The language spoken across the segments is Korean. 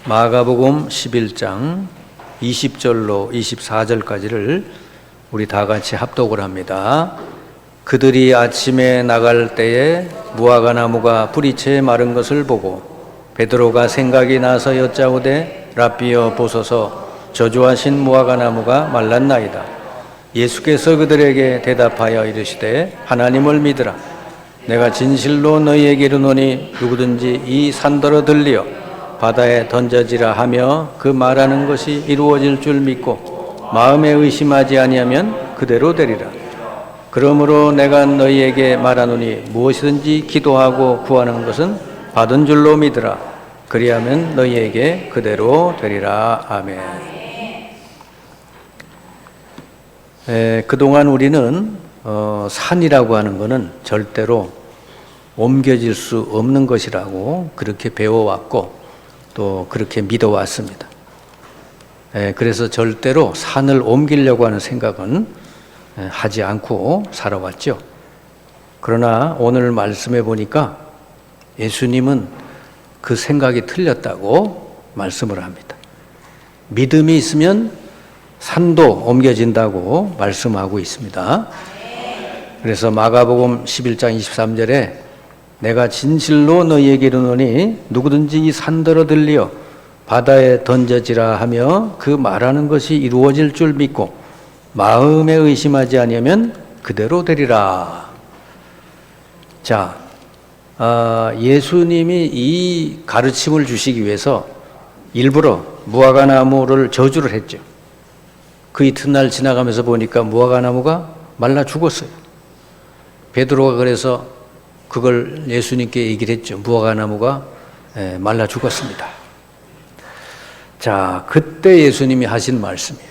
마가복음 11장 20절로 24절까지를 우리 다 같이 합독을 합니다. 그들이 아침에 나갈 때에 무화과나무가 뿌리채 마른 것을 보고 베드로가 생각이 나서 여짜오되 랍비여 보소서 저주하신 무화과나무가 말랐나이다. 예수께서 그들에게 대답하여 이르시되 하나님을 믿으라. 내가 진실로 너희에게 이르노니 누구든지 이 산더러 들리어 바다에 던져지라 하며 그 말하는 것이 이루어질 줄 믿고 마음에 의심하지 아니하면 그대로 되리라. 그러므로 내가 너희에게 말하노니 무엇이든지 기도하고 구하는 것은 받은 줄로 믿으라. 그리하면 너희에게 그대로 되리라. 아멘. 그동안 우리는 산이라고 하는 것은 절대로 옮겨질 수 없는 것이라고 그렇게 배워왔고 또 그렇게 믿어왔습니다. 그래서 절대로 산을 옮기려고 하는 생각은 하지 않고 살아왔죠. 그러나 오늘 말씀해 보니까 예수님은 그 생각이 틀렸다고 말씀을 합니다. 믿음이 있으면 산도 옮겨진다고 말씀하고 있습니다. 그래서 마가복음 11장 23절에 내가 진실로 너희에게 이르노니 누구든지 이 산더러 들리어 바다에 던져지라 하며 그 말하는 것이 이루어질 줄 믿고 마음에 의심하지 아니하면 그대로 되리라. 자, 예수님이 이 가르침을 주시기 위해서 일부러 무화과나무를 저주를 했죠. 그 이튿날 지나가면서 보니까 무화과나무가 말라 죽었어요. 베드로가 그래서 그걸 예수님께 얘기를 했죠. 무화과나무가 말라 죽었습니다. 자, 그때 예수님이 하신 말씀이에요.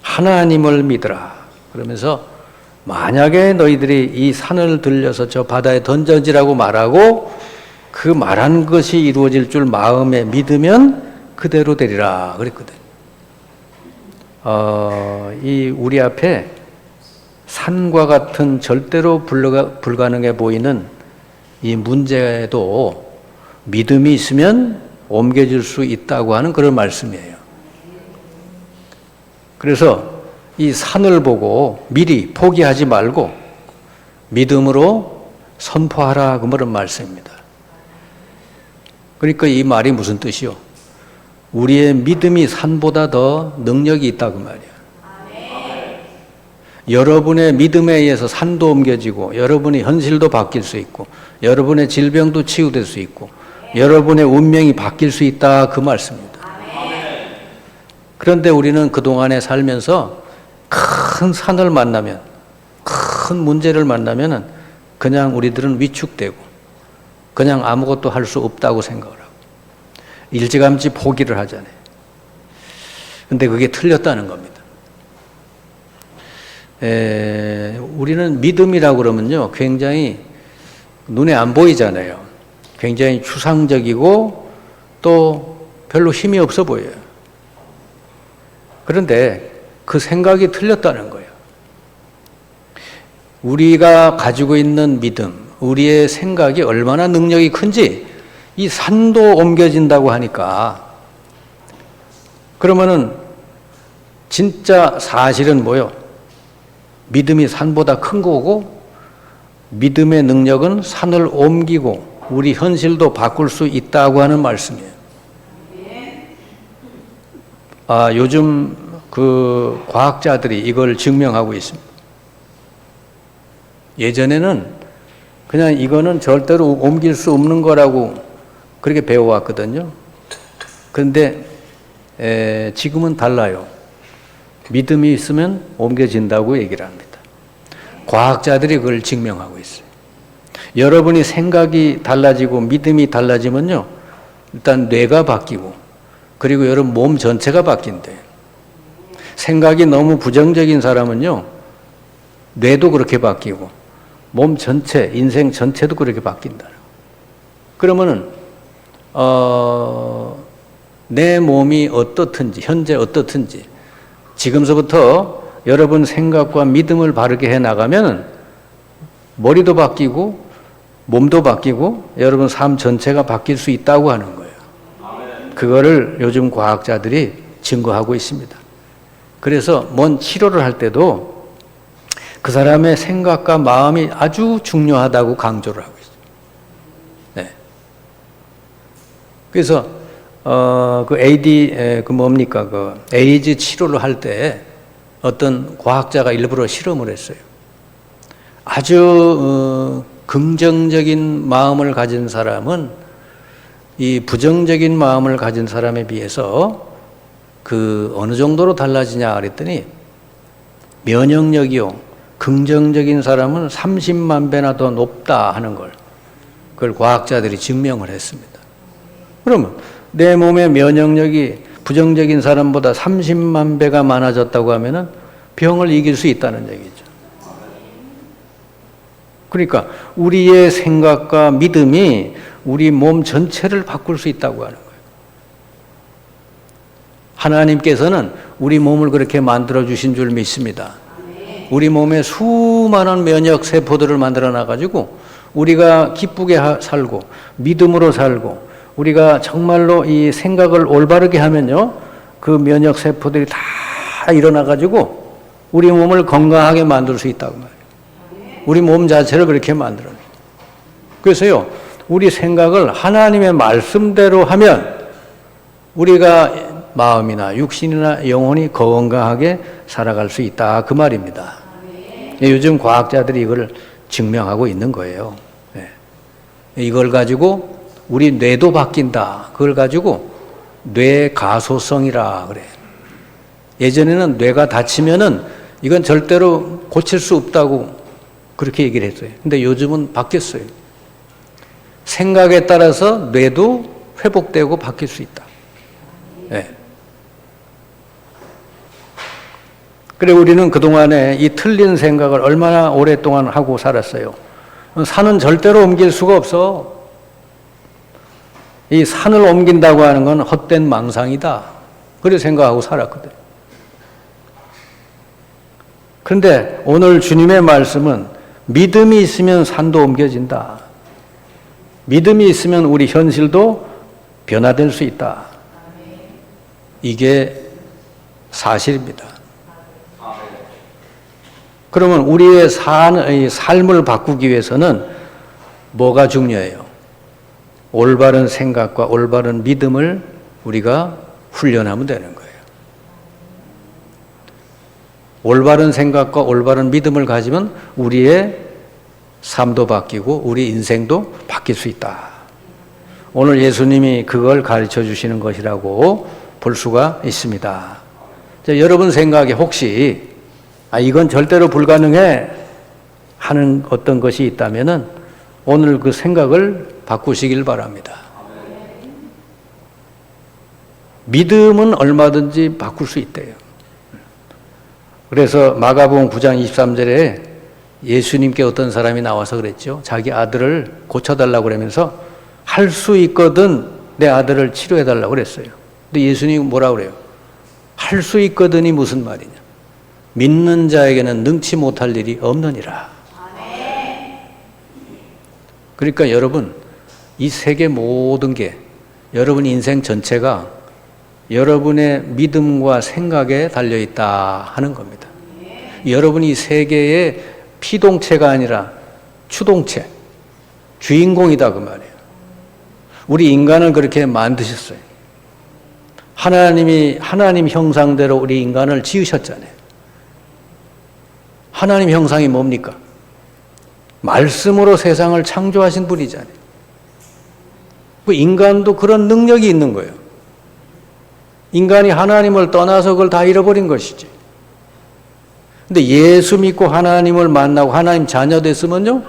하나님을 믿으라. 그러면서 만약에 너희들이 이 산을 들려서 저 바다에 던져지라고 말하고 그 말한 것이 이루어질 줄 마음에 믿으면 그대로 되리라 그랬거든요. 이 우리 앞에 산과 같은 절대로 불가능해 보이는 이 문제도 믿음이 있으면 옮겨질 수 있다고 하는 그런 말씀이에요. 그래서 이 산을 보고 미리 포기하지 말고 믿음으로 선포하라 그런 말씀입니다. 그러니까 이 말이 무슨 뜻이요? 우리의 믿음이 산보다 더 능력이 있다 그 말이에요. 여러분의 믿음에 의해서 산도 옮겨지고 여러분의 현실도 바뀔 수 있고 여러분의 질병도 치유될 수 있고 여러분의 운명이 바뀔 수 있다 그 말씀입니다. 그런데 우리는 그동안에 살면서 큰 산을 만나면 큰 문제를 만나면 그냥 우리들은 위축되고 그냥 아무것도 할 수 없다고 생각을 하고 일찌감치 포기를 하잖아요. 근데 그게 틀렸다는 겁니다. 우리는 믿음이라고 그러면요, 굉장히 눈에 안 보이잖아요. 굉장히 추상적이고 또 별로 힘이 없어 보여요. 그런데 그 생각이 틀렸다는 거예요. 우리가 가지고 있는 믿음, 우리의 생각이 얼마나 능력이 큰지 이 산도 옮겨진다고 하니까 그러면은 진짜 사실은 뭐요? 믿음이 산보다 큰 거고 믿음의 능력은 산을 옮기고 우리 현실도 바꿀 수 있다고 하는 말씀이에요. 요즘 그 과학자들이 이걸 증명하고 있습니다. 예전에는 그냥 이거는 절대로 옮길 수 없는 거라고 그렇게 배워왔거든요. 그런데 지금은 달라요. 믿음이 있으면 옮겨진다고 얘기를 합니다. 과학자들이 그걸 증명하고 있어요. 여러분이 생각이 달라지고 믿음이 달라지면요, 일단 뇌가 바뀌고 그리고 여러분 몸 전체가 바뀐대요. 생각이 너무 부정적인 사람은요, 뇌도 그렇게 바뀌고 몸 전체, 인생 전체도 그렇게 바뀐다. 그러면은 내 몸이 어떻든지 현재 어떻든지 지금서부터 여러분 생각과 믿음을 바르게 해나가면 머리도 바뀌고 몸도 바뀌고 여러분 삶 전체가 바뀔 수 있다고 하는 거예요. 그거를 요즘 과학자들이 증거하고 있습니다. 그래서 뭔 치료를 할 때도 그 사람의 생각과 마음이 아주 중요하다고 강조를 하고 있어요. 네. 그래서 그 에이즈 치료를 할 때 어떤 과학자가 일부러 실험을 했어요. 아주 긍정적인 마음을 가진 사람은 이 부정적인 마음을 가진 사람에 비해서 그 어느 정도로 달라지냐 그랬더니 면역력이요, 긍정적인 사람은 30만 배나 더 높다 하는 걸, 그걸 과학자들이 증명을 했습니다. 그러면 내 몸의 면역력이 부정적인 사람보다 30만 배가 많아졌다고 하면은 병을 이길 수 있다는 얘기죠. 그러니까 우리의 생각과 믿음이 우리 몸 전체를 바꿀 수 있다고 하는 거예요. 하나님께서는 우리 몸을 그렇게 만들어 주신 줄 믿습니다. 우리 몸에 수많은 면역 세포들을 만들어 놔가지고 우리가 기쁘게 살고 믿음으로 살고 우리가 정말로 이 생각을 올바르게 하면요, 그 면역 세포들이 다 일어나가지고 우리 몸을 건강하게 만들 수 있다고 말이에요. 우리 몸 자체를 그렇게 만들어요. 그래서요, 우리 생각을 하나님의 말씀대로 하면 우리가 마음이나 육신이나 영혼이 건강하게 살아갈 수 있다, 그 말입니다. 요즘 과학자들이 이걸 증명하고 있는 거예요. 이걸 가지고 우리 뇌도 바뀐다. 그걸 가지고 뇌가소성이라 그래. 예전에는 뇌가 다치면은 이건 절대로 고칠 수 없다고 그렇게 얘기를 했어요. 근데 요즘은 바뀌었어요. 생각에 따라서 뇌도 회복되고 바뀔 수 있다. 네. 그래, 우리는 그동안에 이 틀린 생각을 얼마나 오랫동안 하고 살았어요. 산은 절대로 옮길 수가 없어. 이 산을 옮긴다고 하는 건 헛된 망상이다. 그렇게 생각하고 살았거든. 그런데 오늘 주님의 말씀은 믿음이 있으면 산도 옮겨진다. 믿음이 있으면 우리 현실도 변화될 수 있다. 이게 사실입니다. 그러면 우리의 삶을 바꾸기 위해서는 뭐가 중요해요? 올바른 생각과 올바른 믿음을 우리가 훈련하면 되는 거예요. 올바른 생각과 올바른 믿음을 가지면 우리의 삶도 바뀌고 우리 인생도 바뀔 수 있다. 오늘 예수님이 그걸 가르쳐 주시는 것이라고 볼 수가 있습니다. 자, 여러분 생각에 혹시 이건 절대로 불가능해 하는 어떤 것이 있다면은 오늘 그 생각을 바꾸시길 바랍니다. 믿음은 얼마든지 바꿀 수 있대요. 그래서 마가복음 9장 23절에 예수님께 어떤 사람이 나와서 그랬죠. 자기 아들을 고쳐달라고 그러면서 할 수 있거든 내 아들을 치료해달라고 그랬어요. 근데 예수님이 뭐라고 그래요? 할 수 있거든이 무슨 말이냐? 믿는 자에게는 능치 못할 일이 없느니라. 그러니까 여러분, 이 세계 모든 게, 여러분 인생 전체가 여러분의 믿음과 생각에 달려있다 하는 겁니다. 여러분이 이 세계의 피동체가 아니라 추동체, 주인공이다 그 말이에요. 우리 인간을 그렇게 만드셨어요. 하나님 형상대로 우리 인간을 지으셨잖아요. 하나님 형상이 뭡니까? 말씀으로 세상을 창조하신 분이잖아요. 그 인간도 그런 능력이 있는 거예요. 인간이 하나님을 떠나서 그걸 다 잃어버린 것이지. 근데 예수 믿고 하나님을 만나고 하나님 자녀 됐으면요,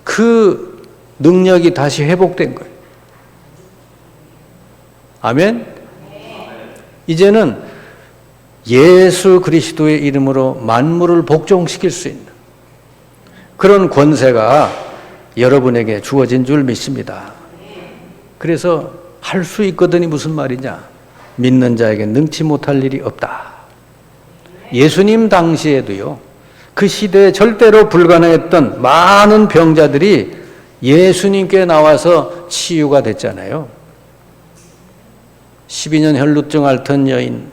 그 능력이 다시 회복된 거예요. 아멘? 이제는 예수 그리스도의 이름으로 만물을 복종시킬 수 있는 그런 권세가 여러분에게 주어진 줄 믿습니다. 그래서 할 수 있거든이 무슨 말이냐? 믿는 자에게 능치 못할 일이 없다. 예수님 당시에도요, 그 시대에 절대로 불가능했던 많은 병자들이 예수님께 나와서 치유가 됐잖아요. 12년 혈루증 앓던 여인,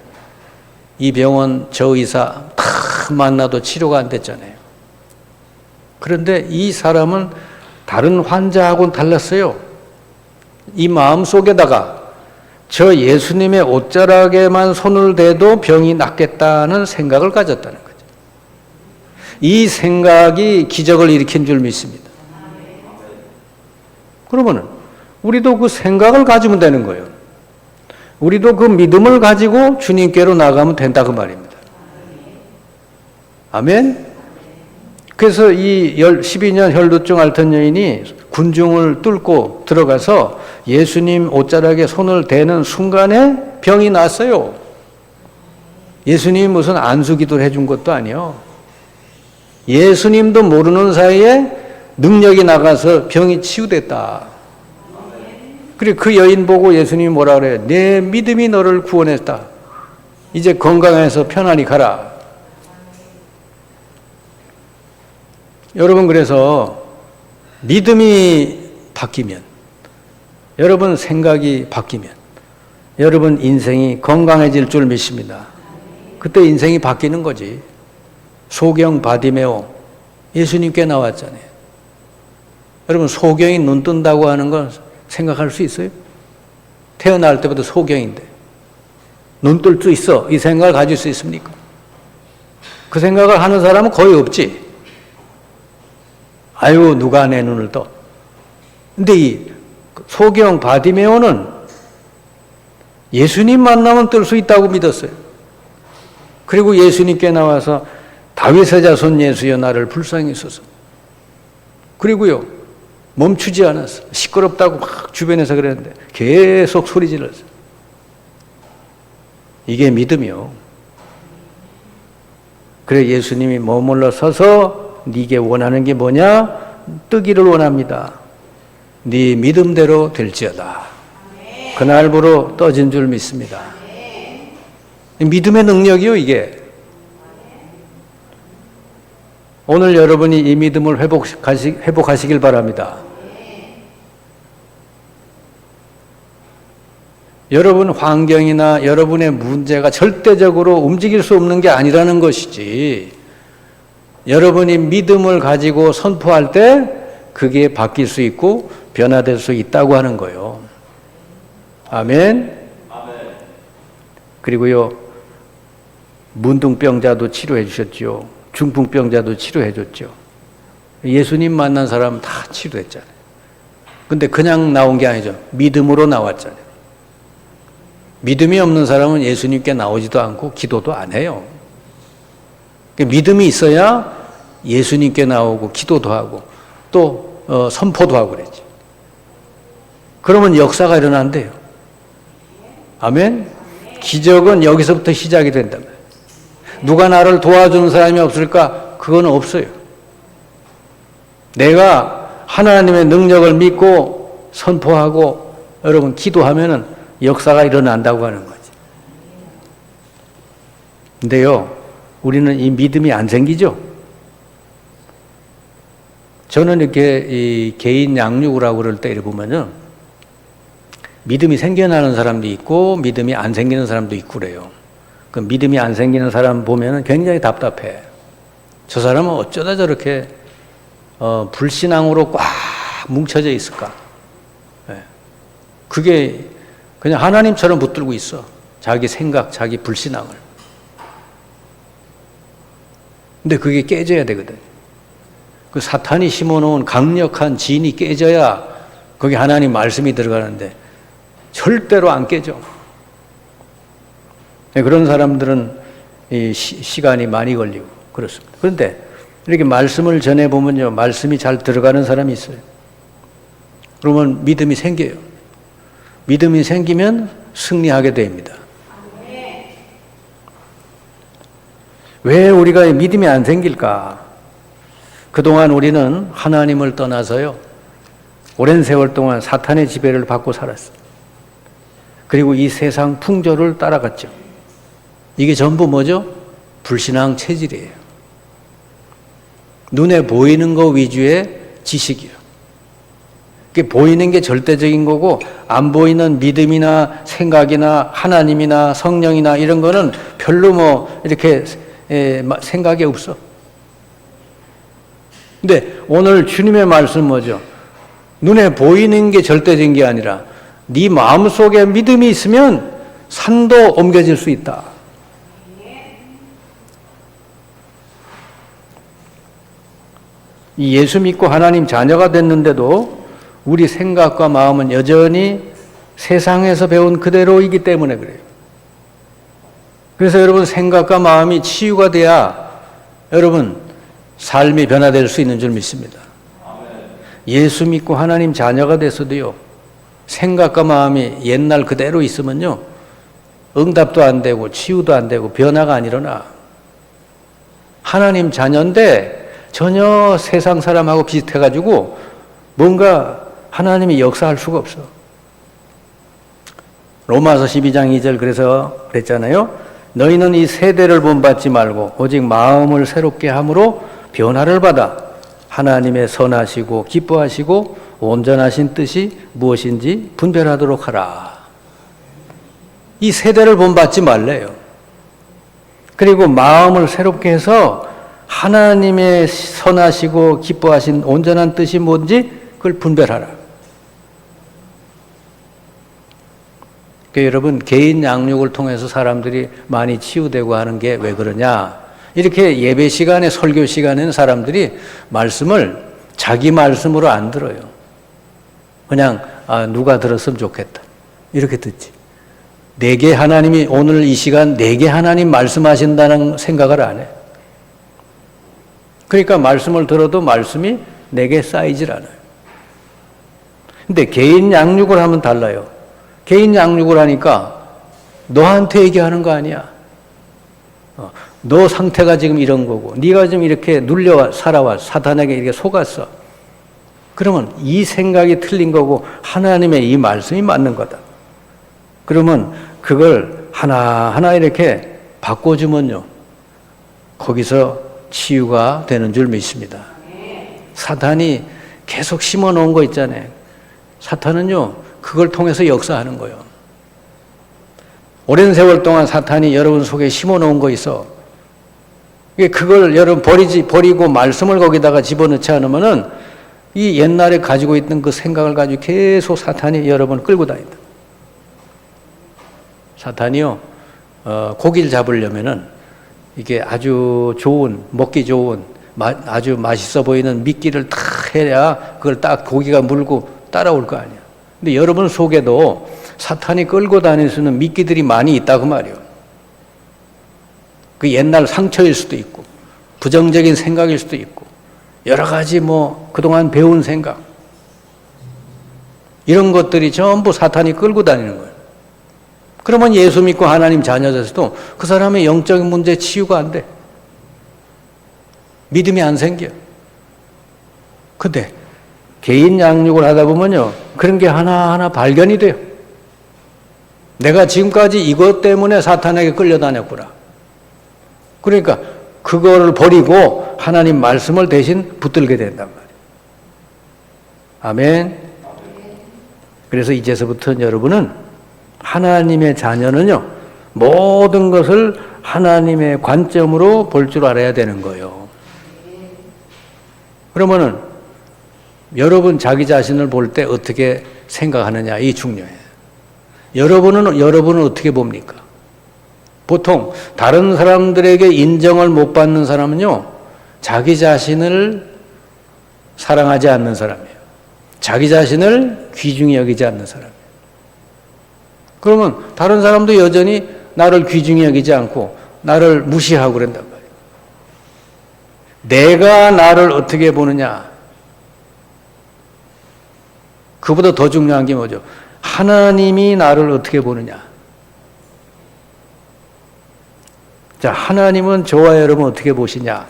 이 병원 저 의사 다 만나도 치료가 안 됐잖아요. 그런데 이 사람은 다른 환자하고는 달랐어요. 이 마음속에다가 저 예수님의 옷자락에만 손을 대도 병이 낫겠다는 생각을 가졌다는 거죠. 이 생각이 기적을 일으킨 줄 믿습니다. 그러면은 우리도 그 생각을 가지면 되는 거예요. 우리도 그 믿음을 가지고 주님께로 나가면 된다 그 말입니다. 아멘? 그래서 이 12년 혈루증 앓던 여인이 군중을 뚫고 들어가서 예수님 옷자락에 손을 대는 순간에 병이 났어요. 예수님이 무슨 안수기도를 해준 것도 아니요. 예수님도 모르는 사이에 능력이 나가서 병이 치유됐다. 그리고 그 여인 보고 예수님이 뭐라 그래요? 내 믿음이 너를 구원했다. 이제 건강해서 편안히 가라. 여러분, 그래서 믿음이 바뀌면, 여러분 생각이 바뀌면, 여러분 인생이 건강해질 줄 믿습니다. 그때 인생이 바뀌는 거지. 소경 바디메오, 예수님께 나왔잖아요. 여러분, 소경이 눈 뜬다고 하는 건 생각할 수 있어요? 태어날 때부터 소경인데 눈 뜰 수 있어, 이 생각을 가질 수 있습니까? 그 생각을 하는 사람은 거의 없지. 아유, 누가 내 눈을 떠. 근데 이 소경 바디메오는 예수님 만나면 뜰 수 있다고 믿었어요. 그리고 예수님께 나와서 다윗의 자손 예수여 나를 불쌍히 여소서. 그리고요, 멈추지 않았어. 시끄럽다고 막 주변에서 그랬는데 계속 소리 질렀어. 이게 믿음이요. 그래 예수님이 머물러 서서 네게 원하는 게 뭐냐? 뜨기를 원합니다. 네 믿음대로 될지어다. 그날부로 떠진 줄 믿습니다. 믿음의 능력이요, 이게. 오늘 여러분이 이 믿음을 회복하시길 바랍니다. 여러분 환경이나 여러분의 문제가 절대적으로 움직일 수 없는 게 아니라는 것이지, 여러분이 믿음을 가지고 선포할 때 그게 바뀔 수 있고 변화될 수 있다고 하는 거예요. 아멘. 그리고요, 문둥병자도 치료해 주셨죠. 중풍병자도 치료해 줬죠. 예수님 만난 사람 다 치료했잖아요. 근데 그냥 나온 게 아니죠. 믿음으로 나왔잖아요. 믿음이 없는 사람은 예수님께 나오지도 않고 기도도 안 해요. 믿음이 있어야 예수님께 나오고 기도도 하고 또 선포도 하고 그랬지. 그러면 역사가 일어난대요. 아멘? 기적은 여기서부터 시작이 된다. 누가 나를 도와주는 사람이 없을까? 그건 없어요. 내가 하나님의 능력을 믿고 선포하고 여러분 기도하면은 역사가 일어난다고 하는 거지. 근데요, 우리는 이 믿음이 안 생기죠? 저는 이렇게 이 개인 양육을 하고 그럴 때 이렇게 보면은 믿음이 생겨나는 사람도 있고 믿음이 안 생기는 사람도 있고 그래요. 그 믿음이 안 생기는 사람 보면은 굉장히 답답해. 저 사람은 어쩌다 저렇게 불신앙으로 꽉 뭉쳐져 있을까? 네. 그게 그냥 하나님처럼 붙들고 있어. 자기 생각, 자기 불신앙을. 근데 그게 깨져야 되거든. 그 사탄이 심어놓은 강력한 진이 깨져야 거기 하나님 말씀이 들어가는데 절대로 안 깨져. 네, 그런 사람들은 시간이 많이 걸리고 그렇습니다. 그런데 이렇게 말씀을 전해보면요, 말씀이 잘 들어가는 사람이 있어요. 그러면 믿음이 생겨요. 믿음이 생기면 승리하게 됩니다. 왜 우리가 믿음이 안 생길까? 그동안 우리는 하나님을 떠나서요, 오랜 세월 동안 사탄의 지배를 받고 살았어요. 그리고 이 세상 풍조를 따라갔죠. 이게 전부 뭐죠? 불신앙 체질이에요. 눈에 보이는 거 위주의 지식이요. 그게 보이는 게 절대적인 거고 안 보이는 믿음이나 생각이나 하나님이나 성령이나 이런 거는 별로 뭐 이렇게 생각이 없어. 근데 오늘 주님의 말씀 뭐죠? 눈에 보이는 게 절대적인 게 아니라 네 마음속에 믿음이 있으면 산도 옮겨질 수 있다. 이 예수 믿고 하나님 자녀가 됐는데도 우리 생각과 마음은 여전히 세상에서 배운 그대로이기 때문에 그래요. 그래서 여러분 생각과 마음이 치유가 돼야 여러분 삶이 변화될 수 있는 줄 믿습니다. 예수 믿고 하나님 자녀가 됐어도요, 생각과 마음이 옛날 그대로 있으면요, 응답도 안 되고 치유도 안 되고 변화가 안 일어나. 하나님 자녀인데 전혀 세상 사람하고 비슷해가지고 뭔가 하나님이 역사할 수가 없어. 로마서 12장 2절 그래서 그랬잖아요. 너희는 이 세대를 본받지 말고 오직 마음을 새롭게 함으로 변화를 받아 하나님의 선하시고 기뻐하시고 온전하신 뜻이 무엇인지 분별하도록 하라. 이 세대를 본받지 말래요. 그리고 마음을 새롭게 해서 하나님의 선하시고 기뻐하신 온전한 뜻이 뭔지 그걸 분별하라. 그러니까 여러분 개인 양육을 통해서 사람들이 많이 치유되고 하는 게 왜 그러냐. 이렇게 예배 시간에 설교 시간에는 사람들이 말씀을 자기 말씀으로 안 들어요. 그냥 누가 들었으면 좋겠다 이렇게 듣지. 내게 하나님이 오늘 이 시간 내게 하나님 말씀하신다는 생각을 안 해. 그러니까 말씀을 들어도 말씀이 내게 쌓이질 않아요. 근데 개인 양육을 하면 달라요. 개인 양육을 하니까 너한테 얘기하는 거 아니야. 너 상태가 지금 이런 거고 네가 지금 이렇게 눌려 살아와 사탄에게 이렇게 속았어. 그러면 이 생각이 틀린 거고 하나님의 이 말씀이 맞는 거다. 그러면 그걸 하나하나 이렇게 바꿔주면요, 거기서 치유가 되는 줄 믿습니다. 사탄이 계속 심어놓은 거 있잖아요. 사탄은요, 그걸 통해서 역사하는 거예요. 오랜 세월 동안 사탄이 여러분 속에 심어놓은 거 있어. 그걸 여러분 버리고 말씀을 거기다가 집어넣지 않으면은 이 옛날에 가지고 있던 그 생각을 가지고 계속 사탄이 여러분 끌고 다닌다. 사탄이요, 고기를 잡으려면은 이게 아주 좋은, 먹기 좋은, 아주 맛있어 보이는 미끼를 딱 해야 그걸 딱 고기가 물고 따라올 거 아니야. 근데 여러분 속에도 사탄이 끌고 다닐 수 있는 미끼들이 많이 있다고 말이에요. 그 옛날 상처일 수도 있고, 부정적인 생각일 수도 있고, 여러 가지 그동안 배운 생각. 이런 것들이 전부 사탄이 끌고 다니는 거예요. 그러면 예수 믿고 하나님 자녀 돼서도 그 사람의 영적인 문제 치유가 안 돼. 믿음이 안 생겨. 근데 개인 양육을 하다 보면요, 그런 게 하나하나 발견이 돼요. 내가 지금까지 이것 때문에 사탄에게 끌려다녔구나. 그러니까 그거를 버리고 하나님 말씀을 대신 붙들게 된단 말이에요. 아멘. 그래서 이제서부터 여러분은 하나님의 자녀는요, 모든 것을 하나님의 관점으로 볼 줄 알아야 되는 거예요. 그러면은 여러분 자기 자신을 볼 때 어떻게 생각하느냐, 이 중요해요. 여러분은 어떻게 봅니까? 보통 다른 사람들에게 인정을 못 받는 사람은요, 자기 자신을 사랑하지 않는 사람이에요. 자기 자신을 귀중히 여기지 않는 사람이에요. 그러면 다른 사람도 여전히 나를 귀중히 여기지 않고 나를 무시하고 그런단 말이에요. 내가 나를 어떻게 보느냐, 그보다 더 중요한 게 뭐죠? 하나님이 나를 어떻게 보느냐. 자, 하나님은 저와 여러분 어떻게 보시냐?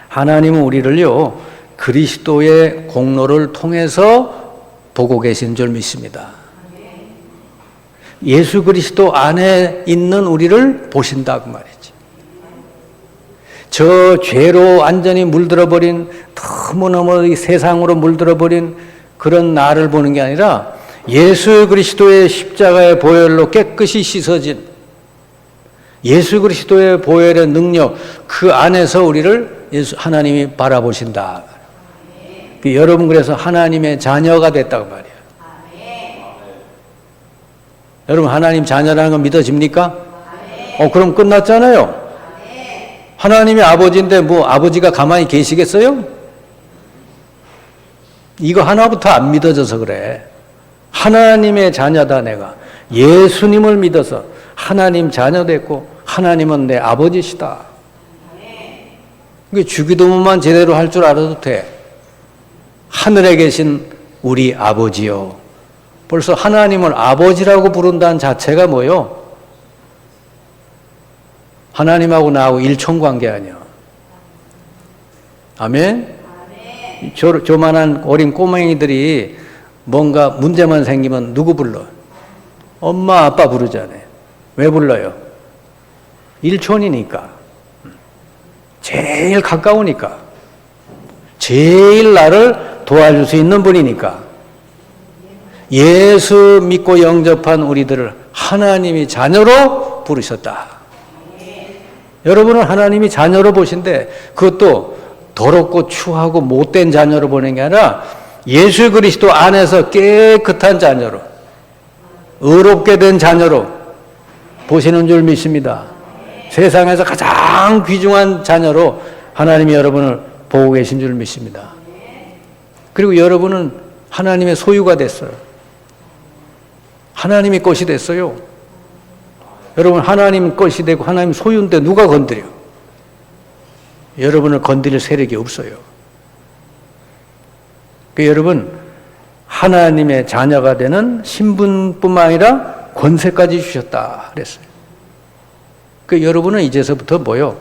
하나님은 우리를요, 그리스도의 공로를 통해서 보고 계신 줄 믿습니다. 예수 그리스도 안에 있는 우리를 보신다고 말이지. 저 죄로 완전히 물들어버린, 너무너무 세상으로 물들어버린 그런 나를 보는 게 아니라 예수 그리스도의 십자가의 보혈로 깨끗이 씻어진 예수 그리스도의 보혈의 능력, 그 안에서 우리를 하나님이 바라보신다. 여러분 그래서 하나님의 자녀가 됐다고 말이에요. 여러분 하나님 자녀라는 거 믿어집니까? 그럼 끝났잖아요. 하나님이 아버지인데 뭐 아버지가 가만히 계시겠어요? 이거 하나부터 안 믿어져서 그래. 하나님의 자녀다 내가. 예수님을 믿어서 하나님 자녀 됐고 하나님은 내 아버지시다. 주기도문만 제대로 할 줄 알아도 돼. 하늘에 계신 우리 아버지요. 벌써 하나님을 아버지라고 부른다는 자체가 뭐요? 하나님하고 나하고 일천관계 아니야. 아멘? 조만한 어린 꼬맹이들이 뭔가 문제만 생기면 누구 불러? 엄마 아빠 부르잖아요. 왜 불러요? 일촌이니까. 제일 가까우니까. 제일 나를 도와줄 수 있는 분이니까. 예수 믿고 영접한 우리들을 하나님이 자녀로 부르셨다. 여러분은 하나님이 자녀로 보신데 그것도 더럽고 추하고 못된 자녀로 보는 게 아니라 예수 그리스도 안에서 깨끗한 자녀로, 의롭게 된 자녀로 보시는 줄 믿습니다. 세상에서 가장 귀중한 자녀로 하나님이 여러분을 보고 계신 줄 믿습니다. 그리고 여러분은 하나님의 소유가 됐어요. 하나님의 것이 됐어요. 여러분 하나님 것이 되고 하나님 소유인데 누가 건드려? 여러분을 건드릴 세력이 없어요. 여러분 하나님의 자녀가 되는 신분뿐만 아니라 권세까지 주셨다 그랬어요. 여러분은 이제서부터 뭐요?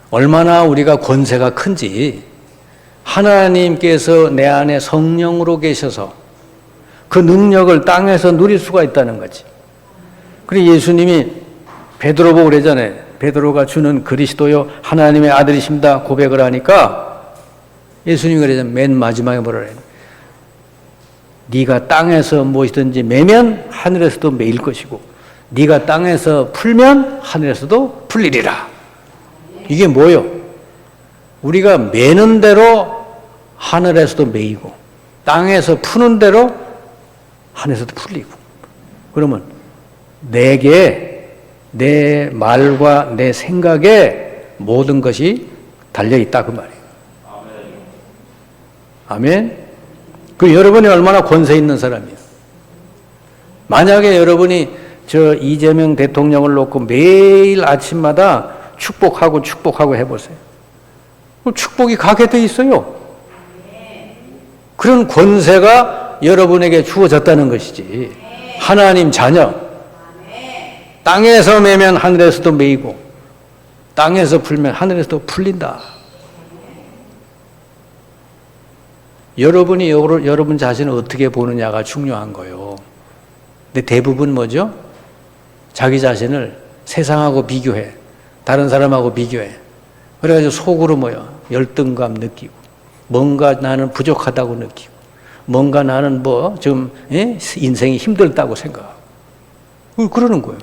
얼마나 우리가 권세가 큰지 하나님께서 내 안에 성령으로 계셔서 그 능력을 땅에서 누릴 수가 있다는 거지. 그리고 예수님이 베드로 보고 그러잖아요. 베드로가 주는 그리스도요 하나님의 아들이십니다 고백을 하니까 예수님이 그러잖아요. 맨 마지막에 뭐라 그래요? 네가 땅에서 무엇이든지 매면 하늘에서도 매일 것이고 네가 땅에서 풀면 하늘에서도 풀리리라. 이게 뭐요? 우리가 매는 대로 하늘에서도 매이고 땅에서 푸는 대로 하늘에서도 풀리고. 그러면 내게 내 말과 내 생각에 모든 것이 달려있다 그 말이에요. 아멘. 그 여러분이 얼마나 권세 있는 사람이에요. 만약에 여러분이 저 이재명 대통령을 놓고 매일 아침마다 축복하고 해보세요. 축복이 가게 돼 있어요. 그런 권세가 여러분에게 주어졌다는 것이지. 하나님 자녀. 땅에서 매면 하늘에서도 매이고 땅에서 풀면 하늘에서도 풀린다. 여러분이 여러분 자신을 어떻게 보느냐가 중요한 거예요. 근데 대부분 뭐죠? 자기 자신을 세상하고 비교해. 다른 사람하고 비교해. 그래가지고 속으로 뭐야? 열등감 느끼고 뭔가 나는 부족하다고 느끼고 뭔가 나는 좀 인생이 힘들다고 생각하고 그러는 거예요.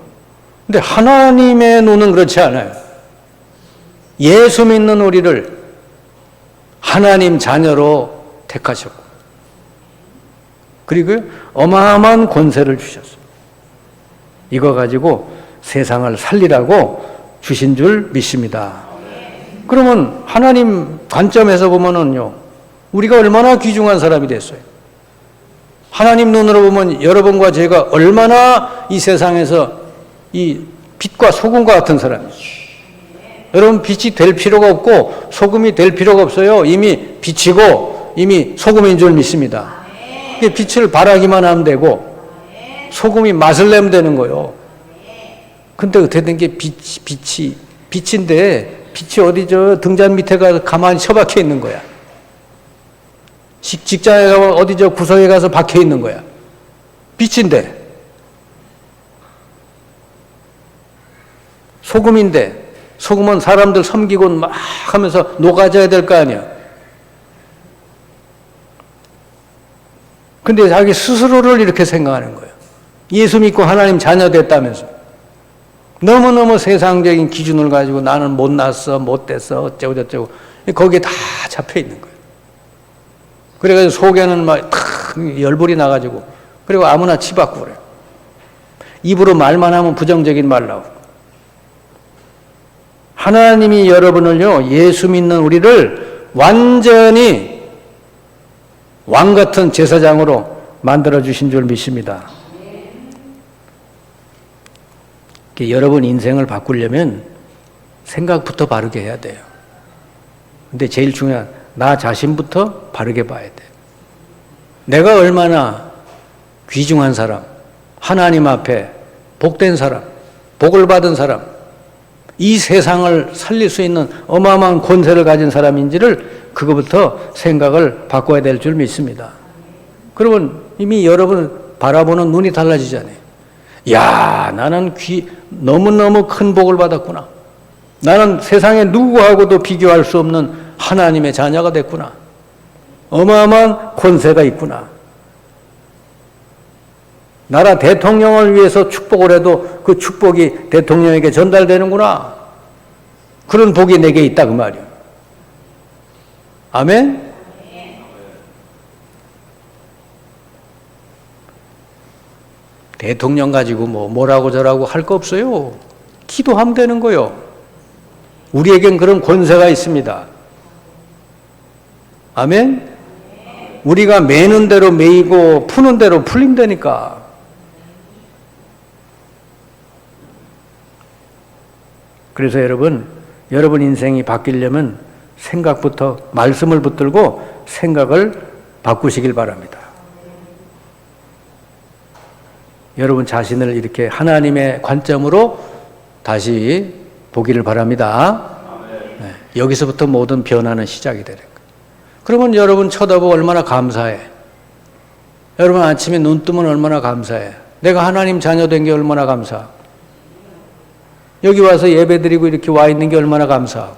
근데 하나님의 눈은 그렇지 않아요. 예수 믿는 우리를 하나님 자녀로 택하셨고 그리고 어마어마한 권세를 주셨어요. 이거 가지고 세상을 살리라고 주신 줄 믿습니다. 그러면 하나님 관점에서 보면은요, 우리가 얼마나 귀중한 사람이 됐어요. 하나님 눈으로 보면 여러분과 제가 얼마나 이 세상에서 이 빛과 소금과 같은 사람이에요. 여러분 빛이 될 필요가 없고 소금이 될 필요가 없어요. 이미 빛이고 이미 소금인 줄 믿습니다. 빛을 발하기만 하면 되고 소금이 맛을 내면 되는 거예요. 근데 어떻게 된 게 빛인데 빛이 어디 저 등잔 밑에 가서 가만히 처박혀 있는 거야. 직장에 가면 어디 저 구석에 가서 박혀 있는 거야. 빛인데. 소금인데 소금은 사람들 섬기고 막 하면서 녹아져야 될 거 아니야. 근데 자기 스스로를 이렇게 생각하는 거예요. 예수 믿고 하나님 자녀 됐다면서. 너무너무 세상적인 기준을 가지고 나는 못났어, 못됐어, 어쩌고저쩌고. 거기에 다 잡혀 있는 거예요. 그래가지고 속에는 막 열불이 나가지고, 그리고 아무나 치받고 그래요. 입으로 말만 하면 부정적인 말 나오고. 하나님이 여러분을요, 예수 믿는 우리를 완전히 왕 같은 제사장으로 만들어주신 줄 믿습니다. 여러분 인생을 바꾸려면 생각부터 바르게 해야 돼요. 근데 제일 중요한 나 자신부터 바르게 봐야 돼. 내가 얼마나 귀중한 사람, 하나님 앞에 복된 사람, 복을 받은 사람, 이 세상을 살릴 수 있는 어마어마한 권세를 가진 사람인지를 그거부터 생각을 바꿔야 될 줄 믿습니다. 그러면 이미 여러분 바라보는 눈이 달라지잖아요. 야, 나는 너무너무 큰 복을 받았구나. 나는 세상에 누구하고도 비교할 수 없는 하나님의 자녀가 됐구나. 어마어마한 권세가 있구나. 나라 대통령을 위해서 축복을 해도 그 축복이 대통령에게 전달되는구나. 그런 복이 내게 있다 그 말이에요. 아멘? 대통령 가지고 뭐라고 저라고 할 거 없어요. 기도하면 되는 거요. 우리에겐 그런 권세가 있습니다. 아멘? 우리가 매는 대로 매이고 푸는 대로 풀린다니까. 그래서 여러분 인생이 바뀌려면 생각부터 말씀을 붙들고 생각을 바꾸시길 바랍니다. 여러분 자신을 이렇게 하나님의 관점으로 다시 보기를 바랍니다. 네, 여기서부터 모든 변화는 시작이 되는 거예요. 그러면 여러분 쳐다보고 얼마나 감사해. 여러분 아침에 눈 뜨면 얼마나 감사해. 내가 하나님 자녀 된 게 얼마나 감사. 여기 와서 예배 드리고 이렇게 와 있는 게 얼마나 감사하고.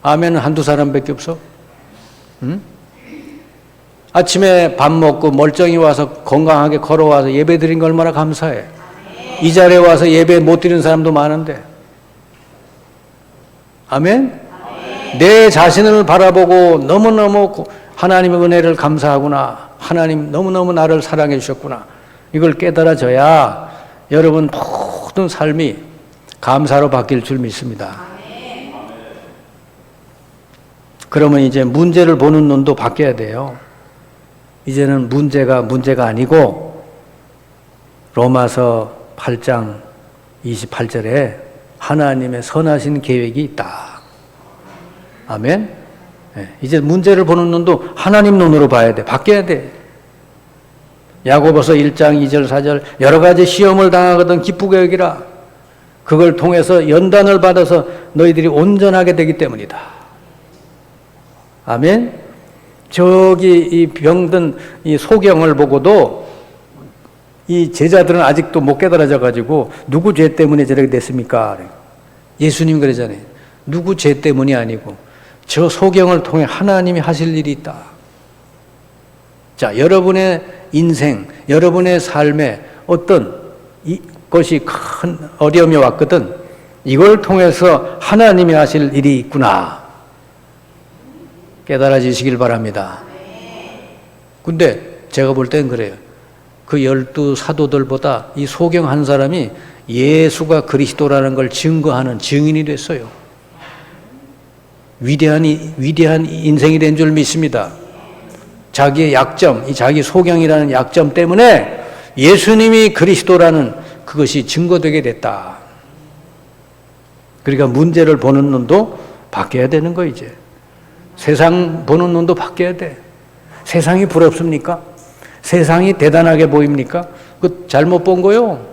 아멘은 한두 사람밖에 없어? 응? 아침에 밥 먹고 멀쩡히 와서 건강하게 걸어와서 예배 드린 거 얼마나 감사해. 이 자리에 와서 예배 못 드리는 사람도 많은데. 아멘? 내 자신을 바라보고 너무너무 하나님의 은혜를 감사하구나. 하나님 너무너무 나를 사랑해 주셨구나. 이걸 깨달아져야 여러분 모든 삶이 감사로 바뀔 줄 믿습니다. 그러면 이제 문제를 보는 눈도 바뀌어야 돼요. 이제는 문제가 아니고 로마서 8장 28절에 하나님의 선하신 계획이 있다. 아멘? 네, 이제 문제를 보는 눈도 하나님 눈으로 봐야 돼. 바뀌어야 돼. 야고보서 1장 2절 4절 여러 가지 시험을 당하거든 기쁘게 여기라. 그걸 통해서 연단을 받아서 너희들이 온전하게 되기 때문이다. 아멘? 저기 이 병든 이 소경을 보고도 이 제자들은 아직도 못 깨달아져 가지고 누구 죄 때문에 저렇게 됐습니까? 예수님 그러잖아요. 누구 죄 때문이 아니고 저 소경을 통해 하나님이 하실 일이 있다. 자, 여러분의 인생, 여러분의 삶에 어떤 것이 큰 어려움이 왔거든 이걸 통해서 하나님이 하실 일이 있구나. 깨달아지시길 바랍니다. 근데 제가 볼 땐 그래요. 그 12 사도들보다 이 소경 한 사람이 예수가 그리스도라는 걸 증거하는 증인이 됐어요. 위대한 인생이 된 줄 믿습니다. 자기의 약점, 이 자기 소경이라는 약점 때문에 예수님이 그리스도라는 그것이 증거되게 됐다. 그러니까 문제를 보는 눈도 바뀌어야 되는 거 이제. 세상 보는 눈도 바뀌어야 돼. 세상이 부럽습니까? 세상이 대단하게 보입니까? 그 잘못 본 거요.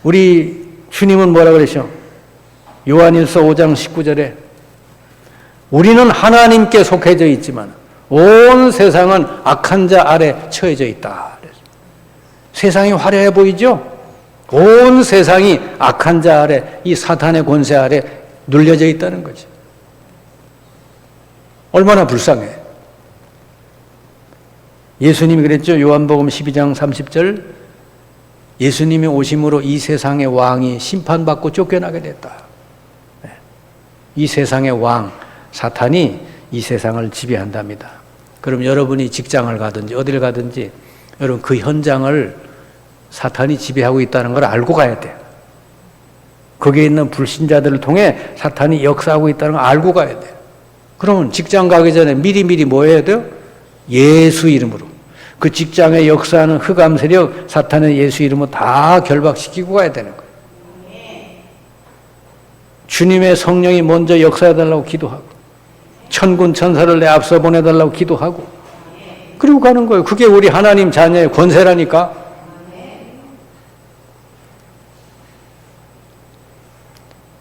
우리 주님은 뭐라 그러셔? 요한일서 5장 19절에 우리는 하나님께 속해져 있지만 온 세상은 악한 자 아래 처해져 있다. 세상이 화려해 보이죠? 온 세상이 악한 자 아래, 이 사탄의 권세 아래 눌려져 있다는 거지. 얼마나 불쌍해. 예수님이 그랬죠. 요한복음 12장 30절. 예수님이 오심으로 이 세상의 왕이 심판받고 쫓겨나게 됐다. 이 세상의 왕, 사탄이 이 세상을 지배한답니다. 그럼 여러분이 직장을 가든지 어딜 가든지 여러분 그 현장을 사탄이 지배하고 있다는 걸 알고 가야 돼요. 거기에 있는 불신자들을 통해 사탄이 역사하고 있다는 걸 알고 가야 돼요. 그러면 직장 가기 전에 미리 뭐 해야 돼요? 예수 이름으로. 그 직장에 역사하는 흑암 세력, 사탄의 예수 이름으로 다 결박시키고 가야 되는 거예요. 주님의 성령이 먼저 역사해달라고 기도하고, 천군 천사를 내 앞서 보내달라고 기도하고, 그리고 가는 거예요. 그게 우리 하나님 자녀의 권세라니까.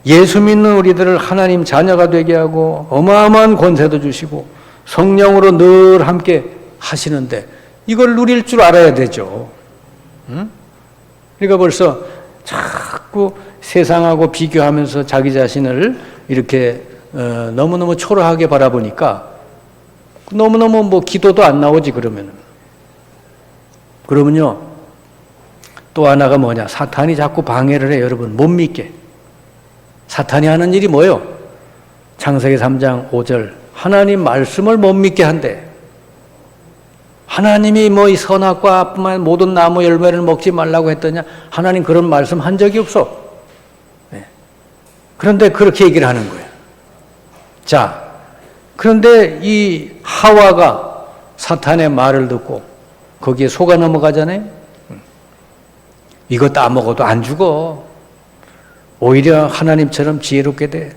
예수 믿는 우리들을 하나님 자녀가 되게 하고 어마어마한 권세도 주시고 성령으로 늘 함께 하시는데 이걸 누릴 줄 알아야 되죠. 응? 그러니까 벌써 자꾸 세상하고 비교하면서 자기 자신을 이렇게 너무너무 초라하게 바라보니까 너무너무 뭐 기도도 안 나오지 그러면요 또 하나가 뭐냐, 사탄이 자꾸 방해를 해. 여러분 못 믿게. 사탄이 하는 일이 뭐예요? 창세기 3장 5절 하나님 말씀을 못 믿게 한대. 하나님이 뭐 이 선악과 모든 나무 열매를 먹지 말라고 했더냐? 하나님 그런 말씀 한 적이 없어. 네. 그런데 그렇게 얘기를 하는 거예요. 자, 그런데 이 하와가 사탄의 말을 듣고 거기에 속아 넘어가잖아요. 이거 따먹어도 안 죽어. 오히려 하나님처럼 지혜롭게 돼.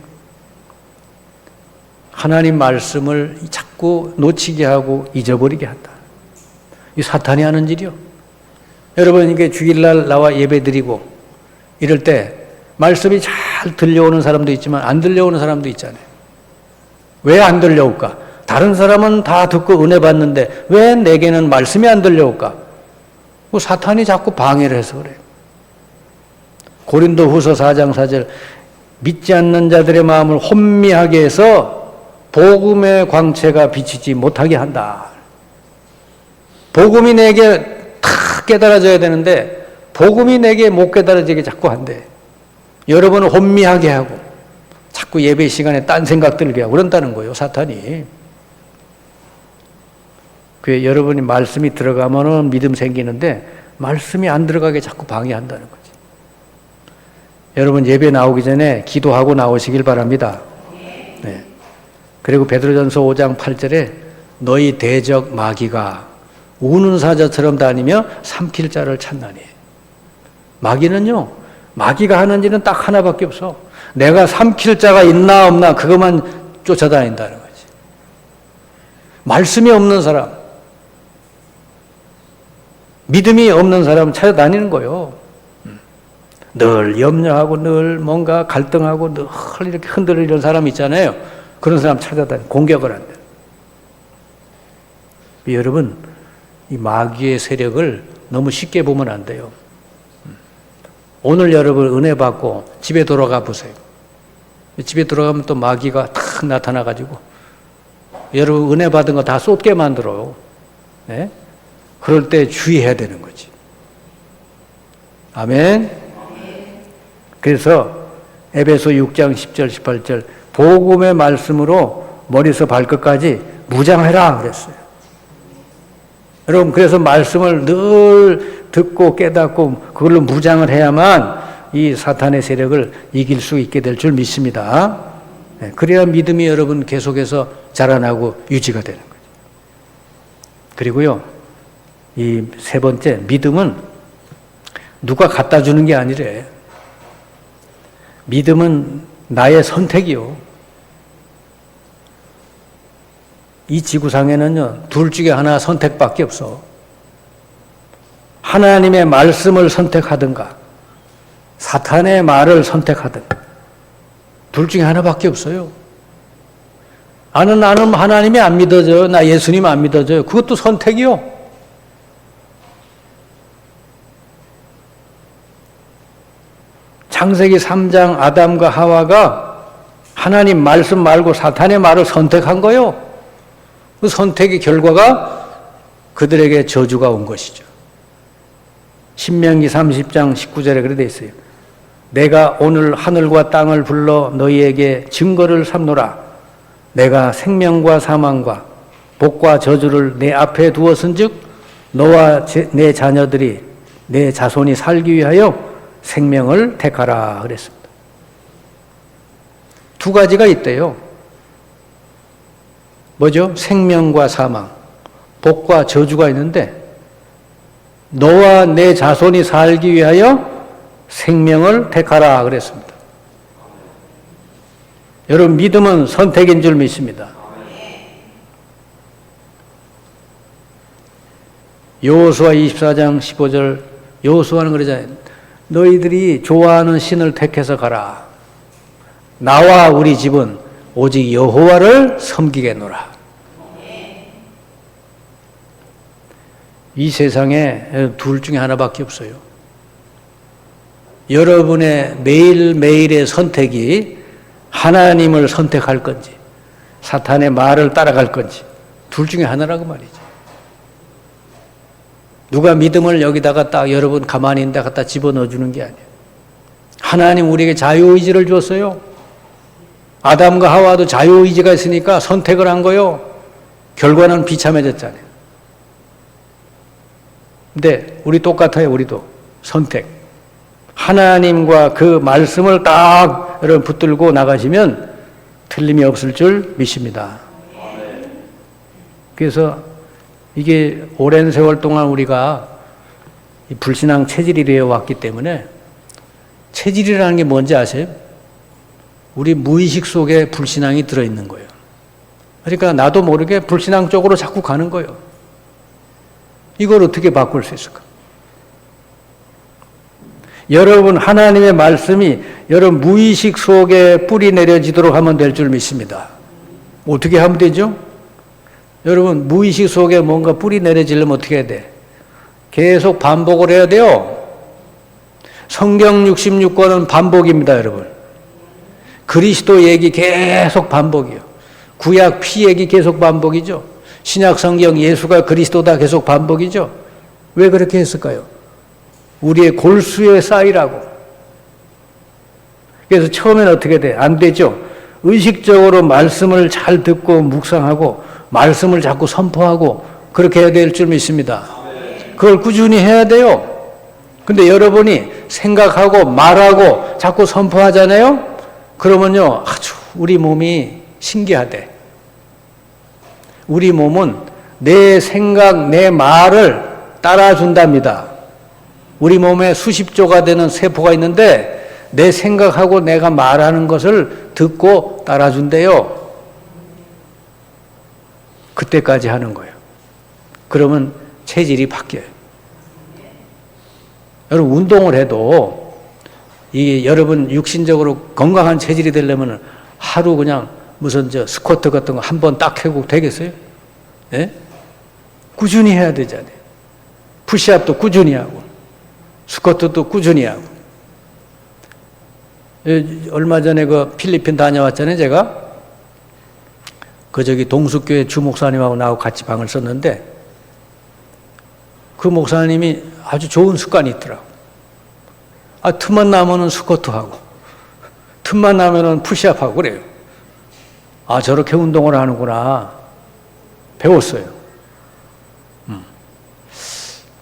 하나님 말씀을 자꾸 놓치게 하고 잊어버리게 한다. 이 사탄이 하는 일이요. 여러분 이게 주일날 나와 예배 드리고 이럴 때 말씀이 잘 들려오는 사람도 있지만 안 들려오는 사람도 있잖아요. 왜 안 들려올까? 다른 사람은 다 듣고 은혜 받는데 왜 내게는 말씀이 안 들려올까? 사탄이 자꾸 방해를 해서 그래요. 고린도후서 4장 4절 믿지 않는 자들의 마음을 혼미하게 해서 복음의 광채가 비치지 못하게 한다. 복음이 내게 다 깨달아져야 되는데 복음이 내게 못 깨달아지게 자꾸 한대. 여러분을 혼미하게 하고 자꾸 예배 시간에 딴 생각 들게 하고 그런다는 거예요, 사탄이. 그게 여러분이 말씀이 들어가면은 믿음 생기는데 말씀이 안 들어가게 자꾸 방해한다는 거지. 여러분 예배 나오기 전에 기도하고 나오시길 바랍니다. 네. 그리고 베드로전서 5장 8절에 너희 대적 마귀가 우는 사자처럼 다니며 삼킬 자를 찾나니. 마귀는요, 마귀가 하는 일은 딱 하나밖에 없어. 내가 삼킬 자가 있나 없나 그것만 쫓아다닌다는 거지. 말씀이 없는 사람, 믿음이 없는 사람 찾아다니는 거예요. 늘 염려하고 늘 뭔가 갈등하고 늘 이렇게 흔들리는 사람 있잖아요. 그런 사람 찾아다니고 공격을 한다. 여러분 이 마귀의 세력을 너무 쉽게 보면 안 돼요. 오늘 여러분 은혜 받고 집에 돌아가 보세요. 집에 들어가면 또 마귀가 탁 나타나가지고 여러분 은혜 받은 거 다 쏟게 만들어요. 네? 그럴 때 주의해야 되는 거지. 아멘. 그래서 에베소 6장 10절 18절 복음의 말씀으로 머리에서 발끝까지 무장해라 그랬어요. 여러분 그래서 말씀을 늘 듣고 깨닫고 그걸로 무장을 해야만 이 사탄의 세력을 이길 수 있게 될 줄 믿습니다. 그래야 믿음이 여러분 계속해서 자라나고 유지가 되는 거죠. 그리고요 이 세 번째, 믿음은 누가 갖다 주는 게 아니래. 믿음은 나의 선택이요. 이 지구상에는요 둘 중에 하나 선택밖에 없어. 하나님의 말씀을 선택하든가 사탄의 말을 선택하든가 둘 중에 하나밖에 없어요. 나는 하나님이 안 믿어져요. 나 예수님 안 믿어져요. 그것도 선택이요. 창세기 3장 아담과 하와가 하나님 말씀 말고 사탄의 말을 선택한 거예요. 그 선택의 결과가 그들에게 저주가 온 것이죠. 신명기 30장 19절에 그렇게 되어 있어요. 내가 오늘 하늘과 땅을 불러 너희에게 증거를 삼노라. 내가 생명과 사망과 복과 저주를 내 앞에 두었은즉 너와 내 자녀들이 내 자손이 살기 위하여 생명을 택하라 그랬습니다. 두 가지가 있대요. 뭐죠? 생명과 사망, 복과 저주가 있는데 너와 내 자손이 살기 위하여 생명을 택하라 그랬습니다. 여러분, 믿음은 선택인 줄 믿습니다. 여호수아 24장 15절, 여호수아는 그러잖아요. 너희들이 좋아하는 신을 택해서 가라. 나와 우리 집은 오직 여호와를 섬기겠노라. 이 세상에 둘 중에 하나밖에 없어요. 여러분의 매일매일의 선택이 하나님을 선택할 건지 사탄의 말을 따라갈 건지 둘 중에 하나라고 말이죠. 누가 믿음을 여기다가 딱 여러분 가만히 있는 데 갖다 집어넣어 주는 게 아니에요. 하나님 우리에게 자유의지를 줬어요. 아담과 하와도 자유의지가 있으니까 선택을 한 거요. 결과는 비참해졌잖아요. 근데 우리 똑같아요. 우리도 선택. 하나님과 그 말씀을 딱 여러분 붙들고 나가시면 틀림이 없을 줄 믿습니다. 그래서 이게 오랜 세월 동안 우리가 불신앙 체질이 되어 왔기 때문에 체질이라는 게 뭔지 아세요? 우리 무의식 속에 불신앙이 들어있는 거예요. 그러니까 나도 모르게 불신앙 쪽으로 자꾸 가는 거예요. 이걸 어떻게 바꿀 수 있을까? 여러분 하나님의 말씀이 여러분 무의식 속에 뿌리 내려지도록 하면 될 줄 믿습니다. 어떻게 하면 되죠? 여러분 무의식 속에 뭔가 뿌리 내려지려면 어떻게 해야 돼? 계속 반복을 해야 돼요. 성경 66권은 반복입니다, 여러분. 그리스도 얘기 계속 반복이요. 구약 피 얘기 계속 반복이죠. 신약 성경 예수가 그리스도다 계속 반복이죠. 왜 그렇게 했을까요? 우리의 골수에 쌓이라고. 그래서 처음엔 어떻게 돼? 안 되죠. 의식적으로 말씀을 잘 듣고 묵상하고 말씀을 자꾸 선포하고 그렇게 해야 될 줄 믿습니다. 그걸 꾸준히 해야 돼요. 근데 여러분이 생각하고 말하고 자꾸 선포하잖아요? 그러면요, 아주 우리 몸이 신기하대. 우리 몸은 내 생각, 내 말을 따라준답니다. 우리 몸에 수십 조가 되는 세포가 있는데 내 생각하고 내가 말하는 것을 듣고 따라준대요. 그때까지 하는 거예요. 그러면 체질이 바뀌어요. 여러분 운동을 해도 이 여러분 육신적으로 건강한 체질이 되려면 하루 그냥 무슨 스쿼트 같은 거 한 번 딱 해고 되겠어요? 예? 꾸준히 해야 되잖아요. 푸시업도 꾸준히 하고 스쿼트도 꾸준히 하고. 얼마 전에 그 필리핀 다녀왔잖아요, 제가. 동숙교회 주목사님하고 나하고 같이 방을 썼는데 그 목사님이 아주 좋은 습관이 있더라고. 틈만 나면은 스쿼트하고 틈만 나면은 푸시업하고 그래요. 저렇게 운동을 하는구나. 배웠어요.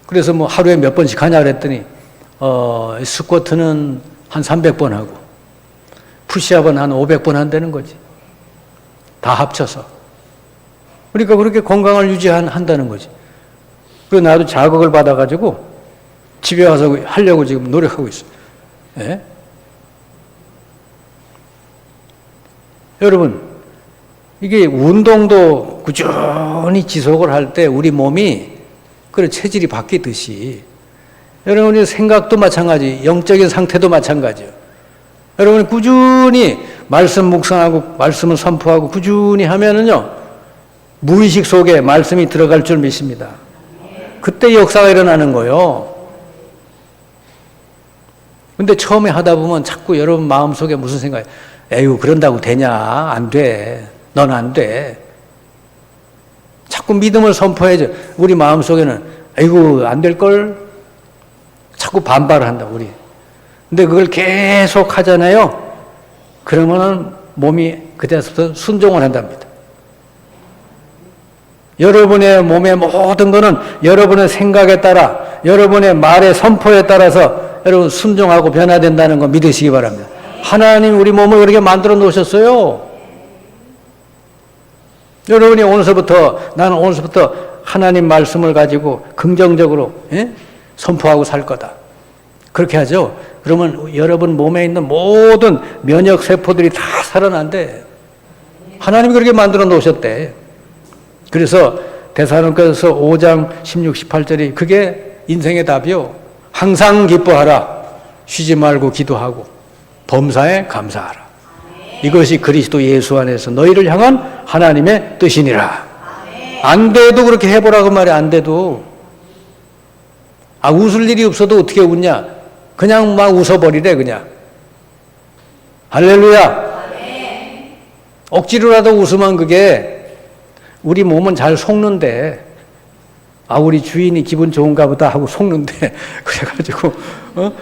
그래서 뭐 하루에 몇 번씩 하냐 그랬더니 스쿼트는 한 300번 하고 푸시업은 한 500번 한다는 거지. 다 합쳐서. 그러니까 그렇게 건강을 유지한다는 거지. 그리고 나도 자극을 받아가지고 집에 와서 하려고 지금 노력하고 있어요. 예? 여러분, 이게 운동도 꾸준히 지속을 할 때 우리 몸이 그런 체질이 바뀌듯이 여러분의 생각도 마찬가지, 영적인 상태도 마찬가지예요. 여러분이 꾸준히 말씀 묵상하고 말씀을 선포하고 꾸준히 하면은요, 무의식 속에 말씀이 들어갈 줄 믿습니다. 그때 역사가 일어나는 거예요. 근데 처음에 하다 보면 자꾸 여러분 마음속에 무슨 생각이, 에휴, 그런다고 되냐? 안 돼. 넌 안 돼. 자꾸 믿음을 선포해야죠. 우리 마음속에는 아이고 안 될걸 자꾸 반발을 한다 우리. 근데 그걸 계속 하잖아요. 그러면은 몸이 그때부터 순종을 한답니다. 여러분의 몸의 모든 것은 여러분의 생각에 따라, 여러분의 말의 선포에 따라서 여러분 순종하고 변화된다는 거 믿으시기 바랍니다. 하나님 우리 몸을 그렇게 만들어 놓으셨어요. 여러분이 나는 오늘서부터 하나님 말씀을 가지고 긍정적으로 선포하고 살 거다. 그렇게 하죠. 그러면 여러분 몸에 있는 모든 면역 세포들이 다 살아난대. 하나님이 그렇게 만들어 놓으셨대. 그래서 데살로니가서 5장 16, 18절이 그게 인생의 답이요. 항상 기뻐하라. 쉬지 말고 기도하고 범사에 감사하라. 이것이 그리스도 예수 안에서 너희를 향한 하나님의 뜻이니라. 안 돼도 그렇게 해보라고 말해. 안 돼도. 웃을 일이 없어도 어떻게 웃냐. 그냥 막 웃어버리래 그냥. 할렐루야. 억지로라도 웃으면 그게 우리 몸은 잘 속는데 우리 주인이 기분 좋은가 보다 하고 속는데 그래가지고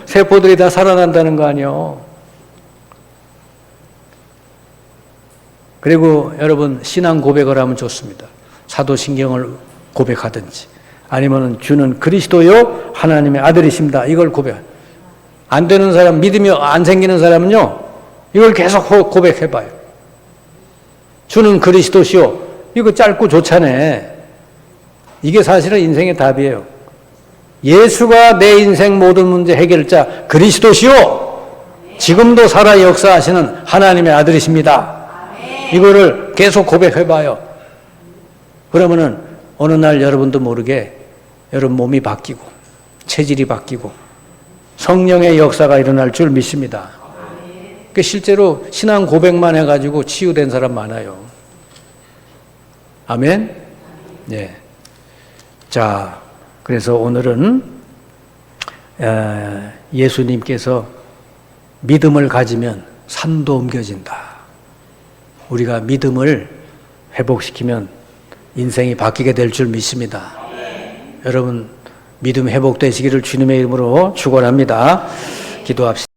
세포들이 다 살아난다는 거 아니요. 그리고 여러분 신앙 고백을 하면 좋습니다. 사도신경을 고백하든지 아니면 주는 그리스도요 하나님의 아들이십니다. 이걸 고백. 안 되는 사람, 믿음이 안 생기는 사람은요 이걸 계속 고백해봐요. 주는 그리스도시요. 이거 짧고 좋잖아요. 이게 사실은 인생의 답이에요. 예수가 내 인생 모든 문제 해결자 그리스도시요. 지금도 살아 역사하시는 하나님의 아들이십니다. 이거를 계속 고백해봐요. 그러면은 어느 날 여러분도 모르게 여러분 몸이 바뀌고 체질이 바뀌고 성령의 역사가 일어날 줄 믿습니다. 실제로 신앙 고백만 해가지고 치유된 사람 많아요. 아멘? 네. 자, 그래서 오늘은 예수님께서 믿음을 가지면 산도 옮겨진다. 우리가 믿음을 회복시키면 인생이 바뀌게 될 줄 믿습니다. 여러분 믿음 회복되시기를 주님의 이름으로 축원합니다. 기도합시다.